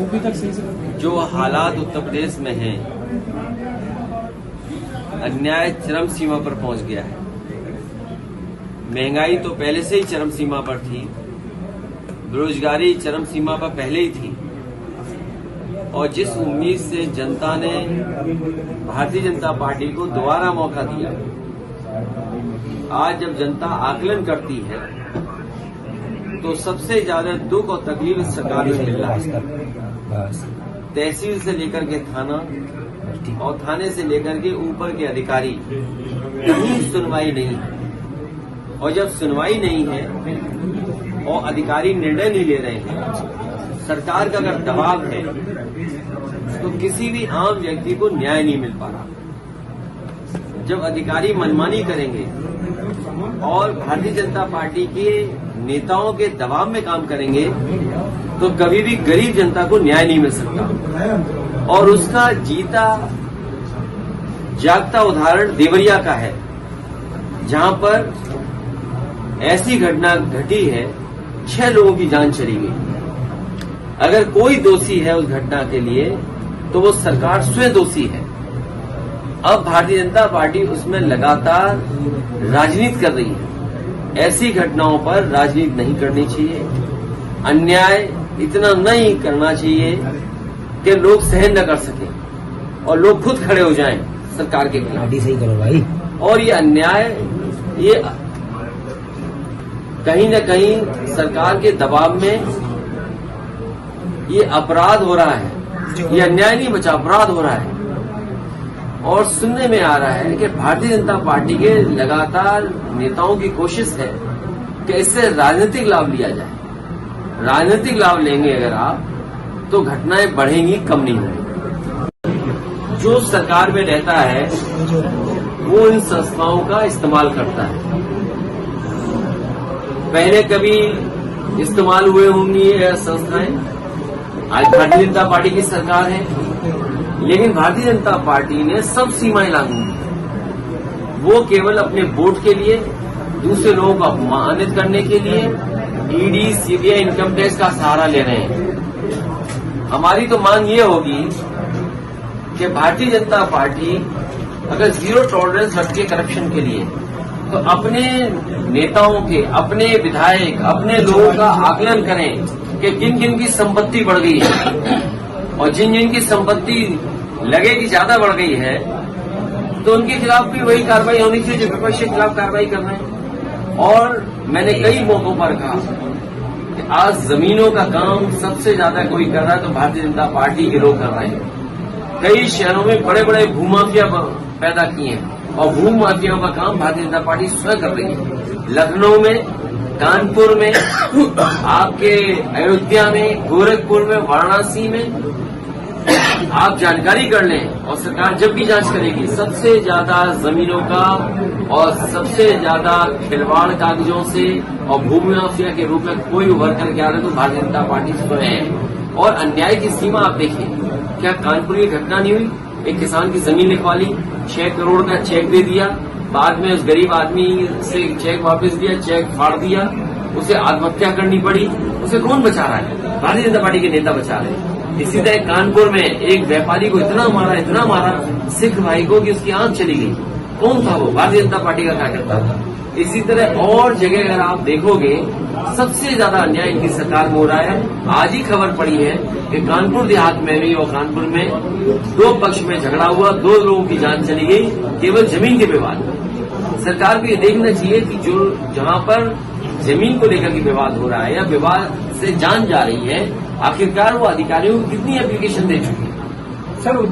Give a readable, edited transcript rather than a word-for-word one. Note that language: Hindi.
जो हालात उत्तर प्रदेश में हैं, अन्याय चरम सीमा पर पहुंच गया है। महंगाई तो पहले से ही चरम सीमा पर थी, बेरोजगारी चरम सीमा पर पहले ही थी, और जिस उम्मीद से जनता ने भारतीय जनता पार्टी को दोबारा मौका दिया, आज जब जनता आकलन करती है तो सबसे ज्यादा दुख और तकलीफ इस सरकार में मिल रहा है। तहसील से लेकर के थाना और थाने से लेकर के ऊपर के अधिकारी, कहीं सुनवाई नहीं है। और जब सुनवाई नहीं है और अधिकारी निर्णय नहीं ले रहे हैं, सरकार का अगर दबाव है तो किसी भी आम व्यक्ति को न्याय नहीं मिल पा रहा। जब अधिकारी मनमानी करेंगे और भारतीय जनता पार्टी के नेताओं के दबाव में काम करेंगे तो कभी भी गरीब जनता को न्याय नहीं मिल सकता। और उसका जीता जागता उदाहरण देवरिया का है, जहां पर ऐसी घटना घटी है, 6 लोगों की जान चली गई। अगर कोई दोषी है उस घटना के लिए तो वो सरकार स्वयं दोषी है। अब भारतीय जनता पार्टी उसमें लगातार राजनीति कर रही है। ऐसी घटनाओं पर राजनीति नहीं करनी चाहिए, अन्याय इतना नहीं करना चाहिए कि लोग सहन न कर सकें और लोग खुद खड़े हो जाएं सरकार के खिलाफ। सही करो भाई। और ये अन्याय, ये कहीं न कहीं सरकार के दबाव में ये अपराध हो रहा है। ये अन्याय नहीं बचा, अपराध हो रहा है। और सुनने में आ रहा है कि भारतीय जनता पार्टी के लगातार नेताओं की कोशिश है कि इससे राजनीतिक लाभ लिया जाए। राजनीतिक लाभ लेंगे अगर आप तो घटनाएं बढ़ेंगी, कम नहीं होंगी। जो सरकार में रहता है वो इन संस्थाओं का इस्तेमाल करता है। पहले कभी इस्तेमाल हुए होंगी ये संस्थाएं, आज भारतीय जनता पार्टी की सरकार है, लेकिन भारतीय जनता पार्टी ने सब सीमाएं लागू की। वो केवल अपने वोट के लिए, दूसरे लोगों को अपमानित करने के लिए ईडी, सीबीआई, इनकम टैक्स का सहारा ले रहे हैं। हमारी तो मांग ये होगी कि भारतीय जनता पार्टी अगर जीरो टॉलरेंस रखती है करप्शन के लिए, तो अपने नेताओं के, अपने विधायक, अपने लोगों का आकलन करें कि किन किन की संपत्ति बढ़ गई है, और जिन जिन की संपत्ति लगे कि ज्यादा बढ़ गई है तो उनके खिलाफ भी वही कार्रवाई होनी चाहिए जो विपक्ष के खिलाफ कार्रवाई कर रहे हैं। और मैंने कई मौकों पर कहा कि आज जमीनों का काम सबसे ज्यादा कोई कर रहा है तो भारतीय जनता पार्टी के लोग कर रहे हैं। कई शहरों में बड़े बड़े भूमाफिया पैदा किए हैं और भूमाफियाओं का काम भारतीय जनता पार्टी स्वयं कर रही है। लखनऊ में, कानपुर में, आपके अयोध्या में, गोरखपुर में, वाराणसी में आप जानकारी कर लें, और सरकार जब भी जांच करेगी, सबसे ज्यादा जमीनों का और सबसे ज्यादा खिलवाड़ कागजों से और भूमि माफिया के रूप में कोई उभर करके आ रहे तो भारतीय जनता पार्टी स्वयं है। और अन्याय की सीमा आप देखिए, क्या कानपुर की घटना नहीं हुई? एक किसान की जमीन लिखवा ली, 6 करोड़ का चेक दे दिया, बाद में उस गरीब आदमी से चेक वापस दिया, चेक फाड़ दिया, उसे आत्महत्या करनी पड़ी। उसे कौन बचा रहा है? भारतीय जनता पार्टी के नेता बचा रहे हैं। इसी तरह कानपुर में एक व्यापारी को इतना मारा सिख भाई को कि उसकी आंख चली गई। कौन था वो? भारतीय जनता पार्टी का कार्यकर्ता था। इसी तरह और जगह अगर आप देखोगे, सबसे ज्यादा अन्याय इनकी सरकार में हो रहा है। आज ही खबर पड़ी है कि कानपुर देहात में भी और कानपुर में 2 पक्ष में झगड़ा हुआ, 2 लोगों की जान चली गई केवल जमीन के विवाद में। सरकार को ये देखना चाहिए कि जो जहां पर जमीन को लेकर के विवाद हो रहा है या विवाद से जान जा रही है, आखिरकार वो अधिकारियों को कितनी एप्लीकेशन दे चुके हैं।